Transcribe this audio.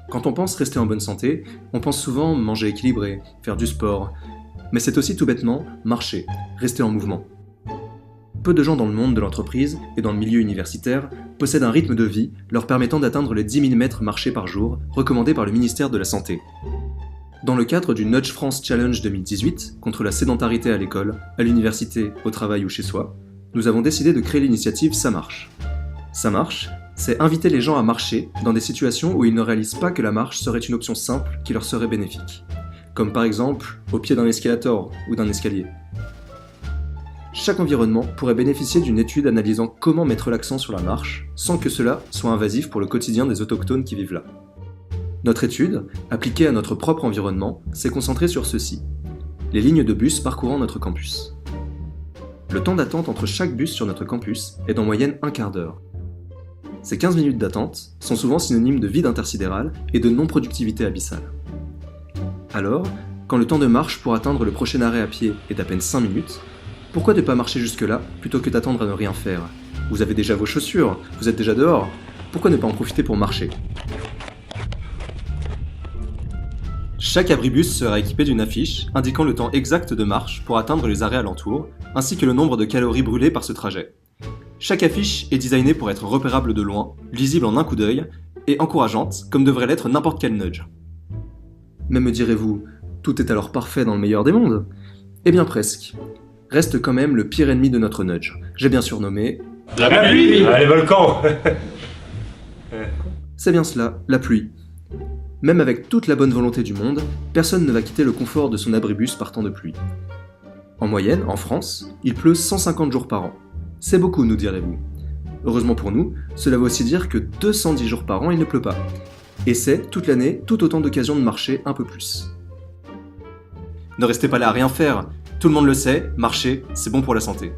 Quand on pense rester en bonne santé, on pense souvent manger équilibré, faire du sport. Mais c'est aussi tout bêtement marcher, rester en mouvement. Peu de gens dans le monde de l'entreprise et dans le milieu universitaire possèdent un rythme de vie leur permettant d'atteindre les 10 000 mètres marchés par jour recommandés par le ministère de la Santé. Dans le cadre du Nudge France Challenge 2018 contre la sédentarité à l'école, à l'université, au travail ou chez soi, nous avons décidé de créer l'initiative Ça marche. Ça marche, c'est inviter les gens à marcher dans des situations où ils ne réalisent pas que la marche serait une option simple qui leur serait bénéfique. Comme par exemple au pied d'un escalator ou d'un escalier. Chaque environnement pourrait bénéficier d'une étude analysant comment mettre l'accent sur la marche sans que cela soit invasif pour le quotidien des autochtones qui vivent là. Notre étude, appliquée à notre propre environnement, s'est concentrée sur ceci: les lignes de bus parcourant notre campus. Le temps d'attente entre chaque bus sur notre campus est d'en moyenne un quart d'heure. Ces 15 minutes d'attente sont souvent synonymes de vide intersidéral et de non-productivité abyssale. Alors, quand le temps de marche pour atteindre le prochain arrêt à pied est d'à peine 5 minutes, pourquoi ne pas marcher jusque-là plutôt que d'attendre à ne rien faire? Vous avez déjà vos chaussures, vous êtes déjà dehors, pourquoi ne pas en profiter pour marcher? Chaque abribus sera équipé d'une affiche indiquant le temps exact de marche pour atteindre les arrêts alentours, ainsi que le nombre de calories brûlées par ce trajet. Chaque affiche est designée pour être repérable de loin, lisible en un coup d'œil, et encourageante, comme devrait l'être n'importe quel nudge. Mais me direz-vous, tout est alors parfait dans le meilleur des mondes? Eh bien presque. Reste quand même le pire ennemi de notre nudge. J'ai bien surnommé... La pluie. Les volcans. C'est bien cela, la pluie. Même avec toute la bonne volonté du monde, personne ne va quitter le confort de son abribus par temps de pluie. En moyenne, en France, il pleut 150 jours par an. C'est beaucoup, nous direz-vous. Heureusement pour nous, cela veut aussi dire que 210 jours par an il ne pleut pas. Et c'est, toute l'année, tout autant d'occasions de marcher un peu plus. Ne restez pas là à rien faire. Tout le monde le sait, marcher, c'est bon pour la santé.